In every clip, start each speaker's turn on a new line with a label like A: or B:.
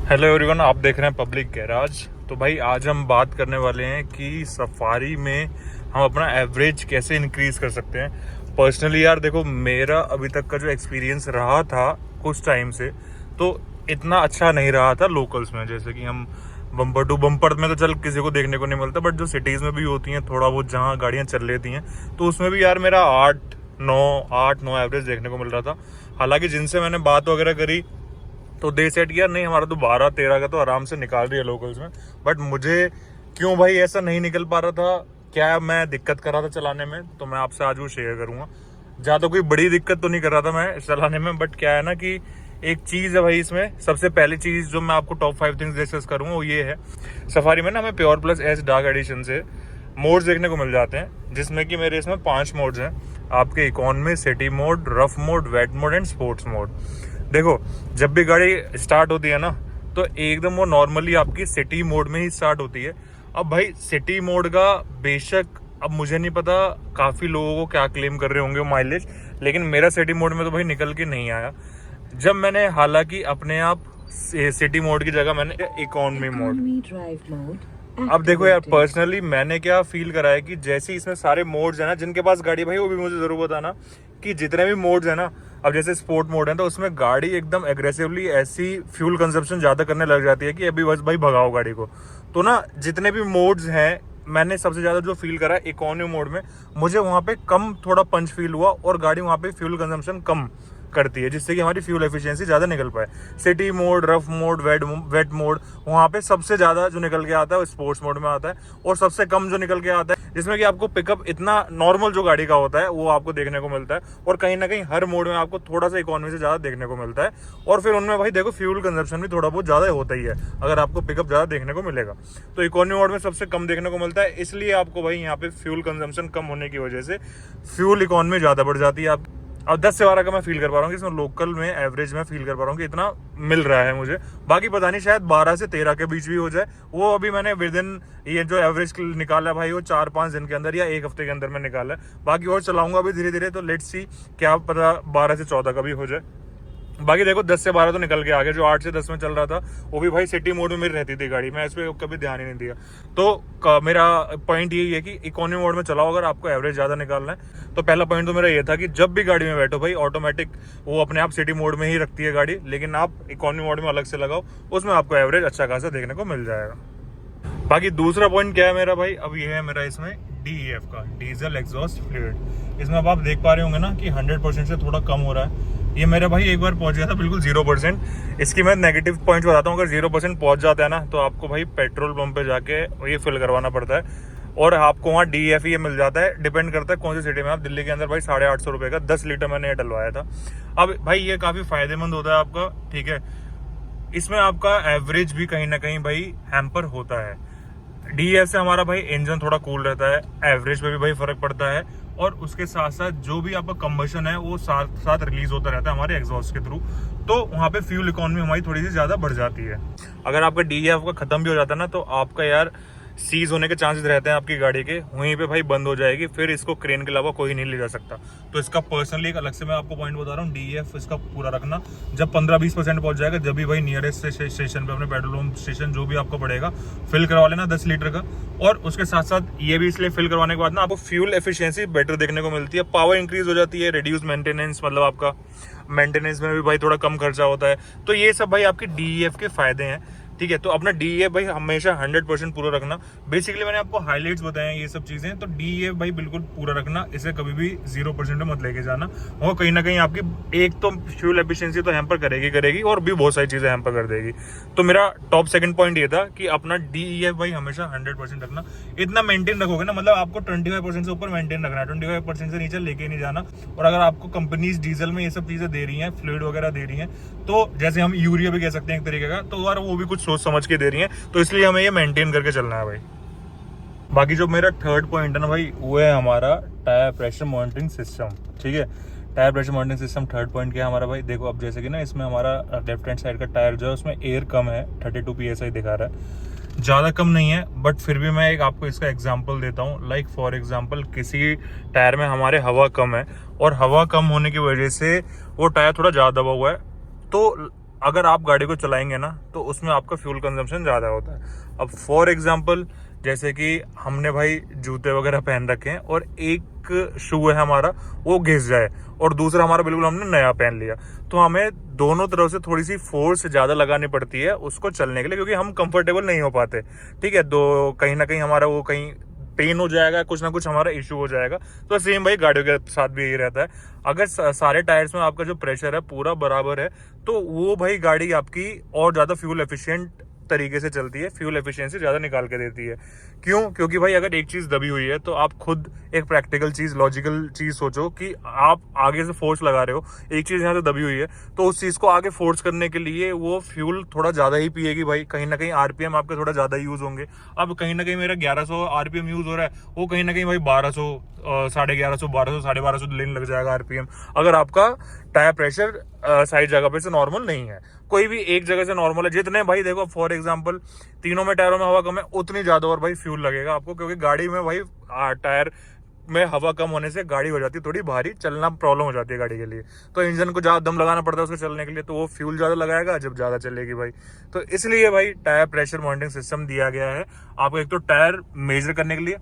A: Hello everyone, आप देख रहे हैं पब्लिक गैराज। तो भाई आज हम बात करने वाले हैं कि सफारी में हम अपना एवरेज कैसे इंक्रीज कर सकते हैं। पर्सनली यार देखो, मेरा अभी तक का जो एक्सपीरियंस रहा था कुछ टाइम से, तो इतना अच्छा नहीं रहा था लोकल्स में। जैसे कि हम बम्पर टू बम्पर में तो चल किसी को देखने को नहीं मिलता, बट जो सिटीज़ में भी होती हैं थोड़ा बहुत जहाँ गाड़ियाँ चल लेती हैं, तो उसमें भी यार मेरा 8-9 एवरेज देखने को मिल रहा था। हालांकि जिनसे मैंने बात वगैरह करी तो दे सेट किया नहीं, हमारा तो 12-13 का तो आराम से निकाल रही है लोकल्स में। बट मुझे क्यों भाई ऐसा नहीं निकल पा रहा था, क्या मैं दिक्कत कर रहा था चलाने में, तो मैं आपसे आज वो शेयर करूंगा। ज़्यादा कोई बड़ी दिक्कत तो नहीं कर रहा था मैं चलाने में, बट क्या है ना कि एक चीज़ है भाई इसमें। सबसे पहली चीज़ जो मैं आपको टॉप 5 थिंग्स डिस्कस करूंगा वो ये है, सफारी में ना हमें pure plus S dark edition से मोड्स देखने को मिल जाते हैं, जिसमें कि मेरे इसमें 5 मोड्स हैं आपके: economy, city mode, rough mode, wet mode and sports mode. देखो, जब भी गाड़ी स्टार्ट होती है ना तो एकदम वो नॉर्मली आपकी सिटी मोड में ही स्टार्ट होती है। अब भाई सिटी मोड का बेशक, अब मुझे नहीं पता काफ़ी लोगों को क्या क्लेम कर रहे होंगे माइलेज, लेकिन मेरा सिटी मोड में तो भाई निकल के नहीं आया। जब मैंने हालांकि अपने आप सिटी मोड की जगह मैंने इकोनॉमी मोड। अब देखो यार, पर्सनली मैंने क्या फील करा है कि जैसे इसमें सारे मोड्स है ना, जिनके पास गाड़ी भाई वो भी मुझे जरूर बताना कि जितने भी मोड्स है ना, अब जैसे स्पोर्ट मोड है तो उसमें गाड़ी एकदम एग्रेसिवली ऐसी फ्यूल कंजप्शन ज़्यादा करने लग जाती है कि अभी बस भाई भगाओ गाड़ी को। तो ना जितने भी मोड्स हैं, मैंने सबसे ज़्यादा जो फील करा इकोनॉमी मोड में, मुझे वहाँ पे कम थोड़ा पंच फील हुआ और गाड़ी वहाँ पे फ्यूल कंजम्पशन कम करती है, जिससे कि हमारी फ्यूल एफिशिएंसी ज़्यादा निकल पाए। City mode, rough mode, wet mode, वहाँ पे सबसे ज़्यादा जो निकल के आता है वो स्पोर्ट्स मोड में आता है, और सबसे कम जो निकल के आता है, जिसमें कि आपको पिकअप इतना नॉर्मल जो गाड़ी का होता है वो आपको देखने को मिलता है, और कहीं ना कहीं हर मोड में आपको थोड़ा सा इकोनॉमी से ज़्यादा देखने को मिलता है। और फिर उनमें भाई देखो फ्यूल कंजप्शन भी थोड़ा बहुत ज़्यादा होता ही है, अगर आपको पिकअप ज़्यादा देखने को मिलेगा। तो इकोनॉमी मोड में सबसे कम देखने को मिलता है, इसलिए आपको भाई यहाँ पे फ्यूल कंजम्पशन कम होने की वजह से फ्यूल इकोनॉमी ज़्यादा बढ़ जाती है। आप अब 10 से 12 का मैं फील कर पा रहा हूँ कि इसमें लोकल में एवरेज में फील कर पा रहा हूँ कि इतना मिल रहा है मुझे। बाकी पता नहीं, शायद 12 से 13 के बीच भी हो जाए। वो अभी मैंने विद इन ये जो एवरेज निकाला है भाई, वो 4-5 दिन के अंदर या एक हफ्ते के अंदर में निकाला है। बाकी और चलाऊंगा अभी धीरे धीरे, तो लेट्स सी, क्या पता 12 से 14 का भी हो जाए। बाकी देखो 10 से 12 तो निकल के आ गया। जो 8 से 10 में चल रहा था वो भी भाई सिटी मोड में मेरी रहती थी गाड़ी, मैं इस पर कभी ध्यान ही नहीं दिया। तो मेरा पॉइंट यही है कि इकोनॉमी मोड में चलाओ अगर आपको एवरेज ज़्यादा निकालना है। तो पहला पॉइंट तो मेरा ये था कि जब भी गाड़ी में बैठो भाई, ऑटोमेटिक वो अपने आप सिटी मोड में ही रखती है गाड़ी, लेकिन आप इकोनॉमी मोड में अलग से लगाओ, उसमें आपको एवरेज अच्छा खासा देखने को मिल जाएगा। बाकी दूसरा पॉइंट क्या है मेरा भाई, अब ये है मेरा इसमें DEF का, डीजल एग्जॉस्ट फ्लूइड। इसमें अब आप देख पा रहे होंगे ना कि 100% से थोड़ा कम हो रहा है। ये मेरा भाई एक बार पहुंच गया था बिल्कुल 0%। इसकी मैं नेगेटिव पॉइंट बताता हूँ। अगर 0% पहुंच जाता है ना तो आपको भाई पेट्रोल पंप पे जाके ये फिल करवाना पड़ता है, और आपको वहाँ DEF ये मिल जाता है। डिपेंड करता है कौन सी सिटी में आप। दिल्ली के अंदर भाई 850 रुपये का 10 लीटर मैंने ये डलवाया था। अब भाई ये काफ़ी फायदेमंद होता है आपका, ठीक है। इसमें आपका एवरेज भी कहीं ना कहीं भाई हैम्पर होता है। DEF से हमारा भाई इंजन थोड़ा कूल रहता है, एवरेज पे भी भाई फर्क पड़ता है, और उसके साथ साथ जो भी आपका कंबशन है वो साथ साथ रिलीज होता रहता है हमारे एग्जॉस्ट के थ्रू। तो वहाँ पे फ्यूल इकोनॉमी हमारी थोड़ी सी ज़्यादा बढ़ जाती है। अगर आपका DEF का ख़त्म भी हो जाता है ना, तो आपका यार सीज होने के चांसेस रहते हैं आपकी गाड़ी के, वहीं पे भाई बंद हो जाएगी, फिर इसको क्रेन के अलावा कोई नहीं ले जा सकता। तो इसका पर्सनली एक अलग से मैं आपको पॉइंट बता रहा हूँ, DEF इसका पूरा रखना। जब 15-20% पहुंच जाएगा, जब भी भाई नियरेस्ट स्टेशन पे, अपने पेट्रोल पंप स्टेशन जो भी आपको पड़ेगा, फिल करवा लेना 10 लीटर का। और उसके साथ साथ ये भी इसलिए फिल करवाने के बाद ना आपको फ्यूल एफिशिएंसी बेटर देखने को मिलती है, पावर इंक्रीज हो जाती है, रिड्यूस मेंटेनेंस, मतलब आपका मेंटेनेंस में भी भाई थोड़ा कम खर्चा होता है। तो ये सब भाई आपके DEF के फायदे हैं, ठीक है। तो अपना DEF भाई हमेशा 100% पूरा रखना। बेसिकली मैंने आपको हाइलाइट्स बताए हैं ये सब चीज़ें, तो DEF भाई बिल्कुल पूरा रखना, इसे कभी भी 0% में मत लेके जाना। और कहीं ना कहीं आपकी एक तो फ्यूल एफिशिएंसी तो हैम्पर करेगी और भी बहुत सारी चीज़ें हैम्पर कर देगी। तो मेरा टॉप सेकंड पॉइंट ये था कि अपना DEF भाई हमेशा 100% रखना। इतना मेंटेन रखोगे ना, मतलब आपको 25% से ऊपर मेंटेन रखना है, 25% से नीचे लेके नहीं जाना। और अगर आपको कंपनीज डीजल में ये सब चीज़ें दे रही हैं, फ्लूइड वगैरह दे रही हैं, तो जैसे हम यूरिया भी कह सकते हैं एक तरीके का, तो यार वो भी कुछ सोच समझ के दे रही हैं, तो इसलिए हमें ये मेंटेन करके चलना है भाई। बाकी जो मेरा थर्ड पॉइंट है ना भाई, वो है हमारा टायर प्रेशर मॉनिटरिंग सिस्टम, ठीक है। Tyre pressure monitoring system third point क्या है हमारा भाई, देखो अब जैसे कि ना इसमें हमारा लेफ्ट हैंड साइड का टायर जो है उसमें एयर कम है, 32 PSI दिखा रहा है, ज़्यादा कम नहीं है, बट फिर भी मैं एक आपको इसका एग्जांपल देता हूँ। लाइक फॉर एग्जांपल किसी टायर में हमारे हवा कम है, और हवा कम होने की वजह से वो टायर थोड़ा ज़्यादा दबा हुआ है, तो अगर आप गाड़ी को चलाएंगे ना तो उसमें आपका फ्यूल कंजम्पशन ज़्यादा होता है। अब फॉर एग्जांपल जैसे कि हमने भाई जूते वगैरह पहन रखे हैं और एक शू है हमारा वो घिस जाए और दूसरा हमारा बिल्कुल हमने नया पहन लिया, तो हमें दोनों तरफ से थोड़ी सी फोर्स ज़्यादा लगानी पड़ती है उसको चलने के लिए, क्योंकि हम कंफर्टेबल नहीं हो पाते। ठीक है, तो कहीं ना कहीं हमारा वो कहीं पेन हो जाएगा, कुछ ना कुछ हमारा इशू हो जाएगा। तो सेम भाई गाड़ियों के साथ भी यही रहता है। अगर सारे टायर्स में आपका जो प्रेशर है पूरा बराबर है तो वो भाई गाड़ी आपकी और ज़्यादा फ्यूल एफिशिएंट तरीके से चलती है, फ्यूल एफिशिएंसी ज़्यादा निकाल के देती है। क्यों? क्योंकि भाई अगर एक चीज़ दबी हुई है तो आप खुद एक प्रैक्टिकल चीज़, लॉजिकल चीज़ सोचो कि आप आगे से फोर्स लगा रहे हो, एक चीज़ यहाँ से दबी हुई है तो उस चीज़ को आगे फोर्स करने के लिए वो फ्यूल थोड़ा ज़्यादा ही पिएगी भाई। कहीं ना कहीं आरपीएम आपके थोड़ा ज़्यादा यूज़ होंगे। अब कहीं ना कहीं मेरा 1100 आरपीएम यूज़ हो रहा है, वो कहीं ना कहीं भाई 1200, 1150, 1200, 1250 लेने लग जाएगा आरपीएम, अगर आपका टायर प्रेशर साइड जगह पे से नॉर्मल नहीं है। कोई भी एक जगह से नॉर्मल है, जितने भाई देखो फॉर एग्जांपल तीनों में टायरों में हवा कम है उतनी ज्यादा और भाई फ्यूल लगेगा आपको, क्योंकि गाड़ी में भाई टायर में हवा कम होने से गाड़ी हो जाती है थोड़ी भारी, चलना प्रॉब्लम हो जाती है गाड़ी के लिए। तो इंजन को ज्यादा दम लगाना पड़ता है उसको चलने के लिए, तो वो फ्यूल ज्यादा लगाएगा जब ज्यादा चलेगी भाई। तो इसलिए भाई टायर प्रेशर मॉनिटरिंग सिस्टम दिया गया है आपको, एक तो टायर मेजर करने के लिए,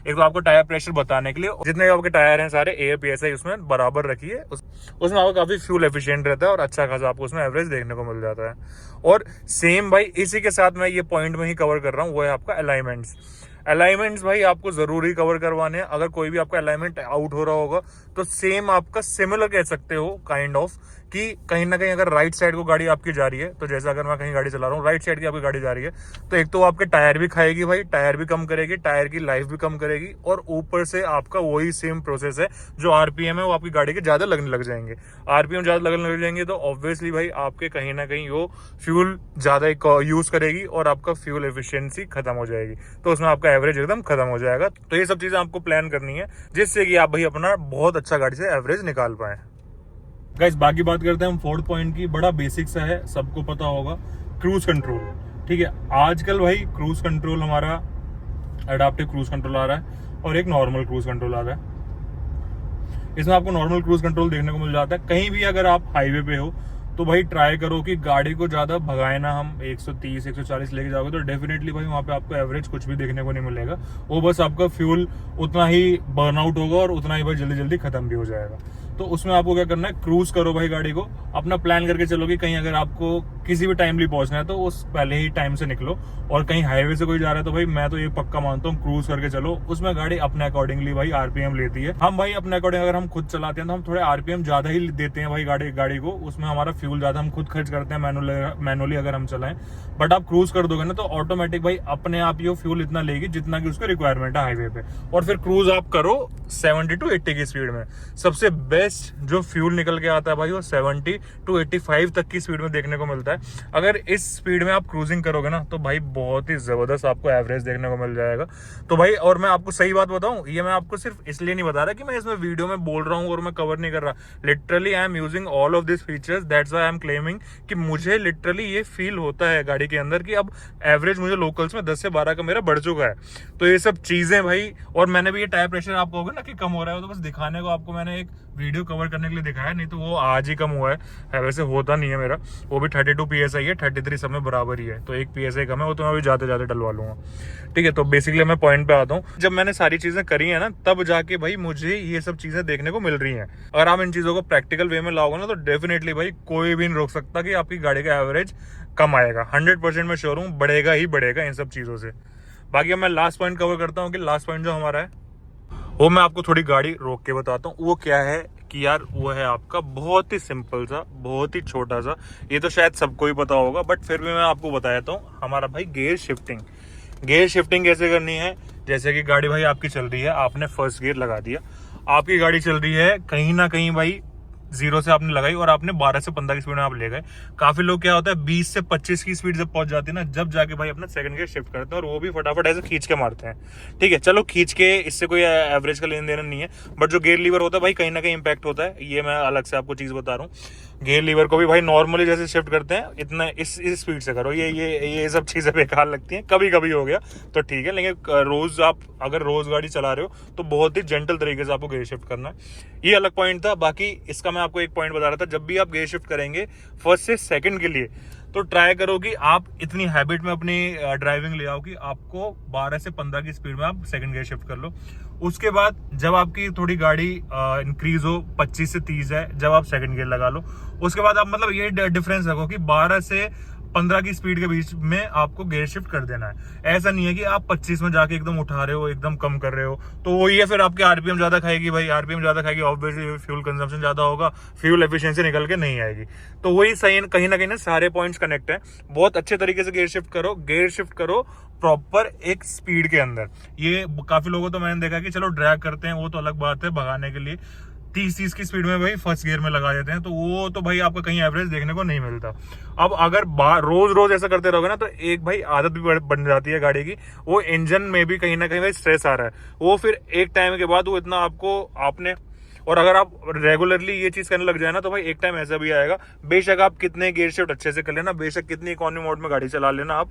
A: एक तो आपको टायर प्रेशर बताने के लिए। जितने आपके टायर हैं सारे एयर पीएसआई उसमें बराबर रखिए, उसमें आपको काफी फ्यूल एफिशिएंट रहता है और अच्छा खासा आपको उसमें एवरेज देखने को मिल जाता है। और सेम भाई इसी के साथ मैं ये पॉइंट में ही कवर कर रहा हूँ, वो है आपका अलाइनमेंट्स। अलाइनमेंट्स भाई आपको जरूरी कवर करवाने हैं। अगर कोई भी आपका अलाइनमेंट आउट हो रहा होगा तो सेम आपका सिमिलर कह सकते हो काइंड ऑफ, कि कहीं ना कहीं अगर राइट साइड को गाड़ी आपकी जा रही है, तो जैसे अगर मैं कहीं गाड़ी चला रहा हूँ राइट साइड की आपकी गाड़ी जा रही है, तो एक तो आपके टायर भी खाएगी भाई, टायर भी कम करेगी, टायर की लाइफ भी कम करेगी, और ऊपर से आपका वही सेम प्रोसेस है, जो आरपीएम है वो आपकी गाड़ी के ज्यादा लगने लग जाएंगे। आरपीएम ज्यादा लगने लग जाएंगे तो ऑब्वियसली भाई आपके कहीं ना कहीं वो फ्यूल ज्यादा यूज करेगी और आपका फ्यूल एफिशिएंसी खत्म हो जाएगी, तो उसमें आपका एवरेज एकदम खत्म हो जाएगा। तो ये सब चीजें आपको प्लान करनी है जिससे कि आप भाई अपना बहुत अच्छा गाड़ी से एवरेज निकाल पाए। गाइस बाकी बात करते हैं हम फोर्थ पॉइंट की, बड़ा बेसिक सा है, सबको पता होगा, क्रूज कंट्रोल। ठीक है, आजकल भाई क्रूज कंट्रोल हमारा एडाप्टिव क्रूज कंट्रोल आ रहा है और एक नॉर्मल क्रूज कंट्रोल आ रहा है। इसमें आपको नॉर्मल क्रूज कंट्रोल देखने को मिल जाता है। कहीं भी अगर आप हाईवे पे हो तो भाई ट्राई करो कि गाड़ी को ज्यादा भगाए ना, हम 130 140 लेके जाओगे तो डेफिनेटली भाई वहां पे आपको एवरेज कुछ भी देखने को नहीं मिलेगा। वो बस आपका फ्यूल उतना ही बर्नआउट होगा और उतना ही भाई जल्दी जल्दी खत्म भी हो जाएगा। तो उसमें आपको क्या करना है, क्रूज करो भाई गाड़ी को, अपना प्लान करके चलो कि कहीं अगर आपको किसी भी टाइमली पहुंचना है तो उस पहले ही टाइम से निकलो। और कहीं हाईवे से कोई जा रहा है तो भाई मैं तो ये पक्का मानता हूँ क्रूज करके चलो, उसमें गाड़ी अपने अकॉर्डिंगली भाई आरपीएम लेती है। हम भाई अपने अकॉर्डिंग अगर हम खुद चलाते हैं तो हम थोड़े आरपीएम ज्यादा ही देते हैं भाई गाड़ी को, उसमें हमारा फ्यूल ज्यादा हम खुद खर्च करते हैं मैनुअली अगर हम चलाएं। बट आप क्रूज कर दोगे ना तो ऑटोमेटिक भाई अपने आप ही फ्यूल इतना लेगी जितना कि उसका रिक्वायरमेंट है हाईवे पे, और फिर क्रूज आप करो 70 to 80 की स्पीड में। सबसे बेस्ट जो फ्यूल निकल के आता है भाई वो 70 to 85 तक की स्पीड में देखने को मिलता है। अगर इस स्पीड में आप क्रूजिंग करोगे ना तो भाई बहुत ही जबरदस्त आपको एवरेज देखने को मिल जाएगा। तो भाई और मैं आपको सही बात बताऊं, ये मैं आपको सिर्फ इसलिए नहीं बता रहा कि मैं इसमें वीडियो में बोल रहा हूं और मैं कवर नहीं कर रहा। Literally I am using all of this features, that's why I am claiming कि मुझे लिटरली ये फील होता है गाड़ी के अंदर कि अब एवरेज मुझे लोकल्स में 10 से 12 का मेरा बढ़ चुका है। तो ये सब चीजें भाई, और मैंने भी ये टायर प्रेशर आप कहोगे ना कि कम हो रहा है, तो बस दिखाने को आपको मैंने एक वीडियो कवर करने के लिए दिखाया, नहीं तो वो आज ही कम हुआ है वैसे होता नहीं है मेरा। वो भी 32 PSI है, 33 सब में बराबर ही है, तो 1 PSI कम है, वो तो मैं भी जाते जाते डलवा लूंगा। ठीक है, तो बेसिकली मैं पॉइंट पे आता हूँ, जब मैंने सारी चीजें करी है ना तब जाके भाई मुझे ये सब चीजें देखने को मिल रही हैं। अगर आप इन चीजों को प्रैक्टिकल वे में लाओगे ना तो डेफिनेटली भाई कोई भी नहीं रोक सकता कि आपकी गाड़ी का एवरेज कम आएगा। 100% मैं श्योर हूँ बढ़ेगा ही बढ़ेगा इन सब चीजों से। बाकी अब मैं लास्ट पॉइंट कवर करता हूँ कि लास्ट पॉइंट जो हमारा है वो मैं आपको थोड़ी गाड़ी रोक के बताता हूँ। वो क्या है कि यार वो है आपका बहुत ही सिंपल सा, बहुत ही छोटा सा, ये तो शायद सबको ही पता होगा बट फिर भी मैं आपको बता देता हूँ, हमारा भाई गियर शिफ्टिंग। गियर शिफ्टिंग कैसे करनी है, जैसे कि गाड़ी भाई आपकी चल रही है, आपने फर्स्ट गियर लगा दिया, आपकी गाड़ी चल रही है कहीं ना कहीं भाई 0 से आपने लगाई और आपने 12 से 15 की स्पीड में आप ले गए। काफी लोग क्या होता है 20 से 25 की स्पीड जब पहुंच जाती है ना, जब जाके भाई अपना सेकंड गियर शिफ्ट करते हैं और वो भी फटाफट ऐसे खींच के मारते हैं। ठीक है, चलो खींच के, इससे कोई एवरेज का लेन देन नहीं है, बट जो गियर लीवर होता है भाई कहीं ना कहीं इंपैक्ट होता है, ये मैं अलग से आपको चीज बता रहा हूँ। गियर लीवर को भी भाई नॉर्मली जैसे शिफ्ट करते हैं इतना इस स्पीड से करो। ये सब चीज़ें बेकार लगती हैं, कभी कभी हो गया तो ठीक है, लेकिन रोज आप अगर रोज गाड़ी चला रहे हो तो बहुत ही जेंटल तरीके से आपको गियर शिफ्ट करना है। ये अलग पॉइंट था। बाकी इसका मैं आपको एक पॉइंट बता रहा था, जब भी आप गियर शिफ्ट करेंगे फर्स्ट से सेकंड के लिए तो ट्राई करो कि आप इतनी हैबिट में अपनी ड्राइविंग ले आओ कि आपको 12 से 15 की स्पीड में आप सेकंड गियर शिफ्ट कर लो। उसके बाद जब आपकी थोड़ी गाड़ी इंक्रीज हो 25 से 30 है, जब आप सेकंड गियर लगा लो। उसके बाद आप मतलब ये डिफरेंस रखो कि 12 से 15 की स्पीड के बीच में आपको गियर शिफ्ट कर देना है। ऐसा नहीं है कि आप 25 में जाके एकदम उठा रहे हो, एकदम कम कर रहे हो, तो वही है फिर आपके आरपीएम ज्यादा खाएगी भाई। आरपीएम ज्यादा खाएगी, ऑब्वियसली फ्यूल कंजम्पशन ज्यादा होगा, फ्यूल एफिशिएंसी निकल के नहीं आएगी। तो वही सही, कहीं ना कहीं ना सारे पॉइंट्स कनेक्ट है। बहुत अच्छे तरीके से गियर शिफ्ट करो प्रॉपर एक स्पीड के अंदर। ये काफी लोगों तो मैंने देखा कि चलो ड्रैग करते हैं, वो तो अलग बात है, भगाने के लिए 30 की स्पीड में भाई फर्स्ट गियर में लगा देते हैं, तो वो तो भाई आपका कहीं एवरेज देखने को नहीं मिलता। अब अगर रोज ऐसा करते रहोगे ना तो एक भाई आदत भी बन जाती है गाड़ी की, वो इंजन में भी कहीं ना कहीं भाई स्ट्रेस आ रहा है, वो फिर एक टाइम के बाद वो इतना आपने और अगर आप रेगुलरली ये चीज करने लग जाए ना तो भाई एक टाइम ऐसा भी आएगा, बेशक आप कितने गियर शिफ्ट अच्छे से कर लेना, बेशक कितनी इकोनॉमी मोड में गाड़ी चला लेना, आप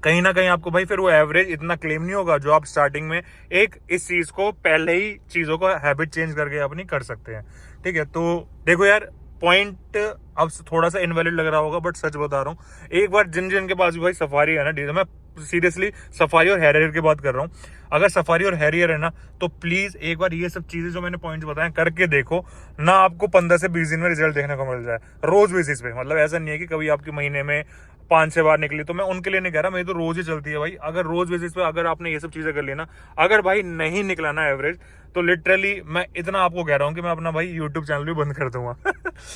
A: कहीं ना कहीं आपको भाई फिर वो एवरेज इतना क्लेम नहीं होगा जो आप स्टार्टिंग में एक इस चीज को पहले ही चीजों को हैबिट चेंज करके अपनी कर सकते हैं। ठीक है, तो देखो यार पॉइंट अब थोड़ा सा इनवैलिड लग रहा होगा, बट सच बता रहा हूँ, एक बार जिन के पास भी भाई सफारी है ना, मैं सीरियसली सफारी और हैरियर की बात कर रहा हूँ, अगर सफारी और हैरियर है ना तो प्लीज एक बार ये सब चीजें जो मैंने पॉइंट्स बताए करके देखो ना, आपको 15 से 20 दिन में रिजल्ट देखने को मिल जाए रोज बेसिस पे। मतलब ऐसा नहीं है कि कभी आपके महीने में 5-6 बार निकली, तो मैं उनके लिए नहीं कह रहा, मेरी तो रोज ही चलती है भाई। अगर रोज बेसिस पे अगर आपने ये सब चीजें कर ली ना, अगर भाई नहीं निकला ना एवरेज, तो लिटरली मैं इतना आपको कह रहा हूँ कि मैं अपना भाई यूट्यूब चैनल भी बंद कर दूंगा।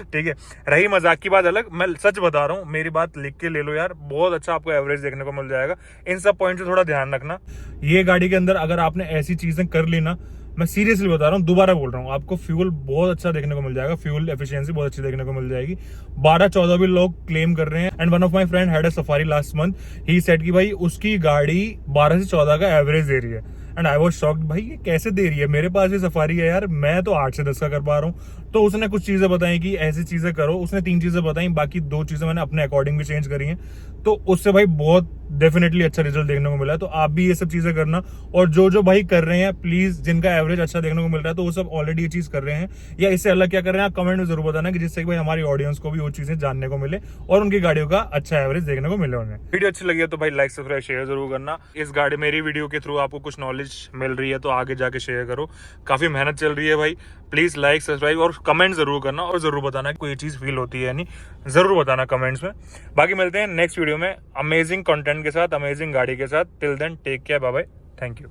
A: ठीक है, रही मजाक की बात अलग, मैं सच बता रहा हूँ, मेरी बात लिख के ले लो यार, बहुत अच्छा आपको एवरेज देखने को मिल जाएगा। इन सब पॉइंट से थोड़ा ध्यान रखना। ये गाड़ी के अंदर अगर आपने ऐसी चीजें कर ली ना, मैं सीरियसली बता रहा हूँ, दोबारा बोल रहा हूँ, आपको फ्यूल बहुत अच्छा देखने को मिल जाएगा, फ्यूल एफिशिएंसी बहुत अच्छी देखने को मिल जाएगी। 12-14 भी लोग क्लेम कर रहे हैं। And one of my friend had a safari last month, he said कि भाई उसकी गाड़ी 12 से 14 का एवरेज दे रही है। एंड आई वाज शॉक्ड, भाई ये कैसे दे रही है, मेरे पास भी सफारी है यार, मैं तो 8 से 10 का कर पा रहा हूँ। तो उसने कुछ चीजें बताई कि ऐसी चीजें करो, उसने 3 चीजें बताई, बाकी 2 चीजें मैंने अपने अकॉर्डिंग भी चेंज करी हैं, तो उससे भाई बहुत डेफिनेटली अच्छा रिजल्ट देखने को मिला है। तो आप भी ये सब चीजें करना, और जो भाई कर रहे हैं प्लीज, जिनका एवरेज अच्छा देखने को मिल रहा है तो वो सब ऑलरेडी ये चीज कर रहे हैं या इससे अलग क्या कर रहे हैं, आप कमेंट में जरूर बताना, कि जिससे कि भाई हमारी ऑडियंस को भी वो चीजें जानने को मिले और उनकी गाड़ियों का अच्छा एवरेज देखने को मिले उन्हें। वीडियो अच्छी लगी है तो भाई लाइक सब्सक्राइब शेयर जरूर करना। इस गाड़ी मेरी वीडियो के थ्रू आपको कुछ नॉलेज मिल रही है तो आगे जाके शेयर करो, काफी मेहनत चल रही है भाई। प्लीज लाइक सब्सक्राइब और कमेंट जरूर करना, और जरूर बताना कि कोई चीज फील होती है नहीं, जरूर बताना कमेंट्स में। बाकी मिलते हैं नेक्स्ट वीडियो में अमेजिंग कंटेंट के साथ, अमेजिंग गाड़ी के साथ। Till then take care, bye bye, thank you.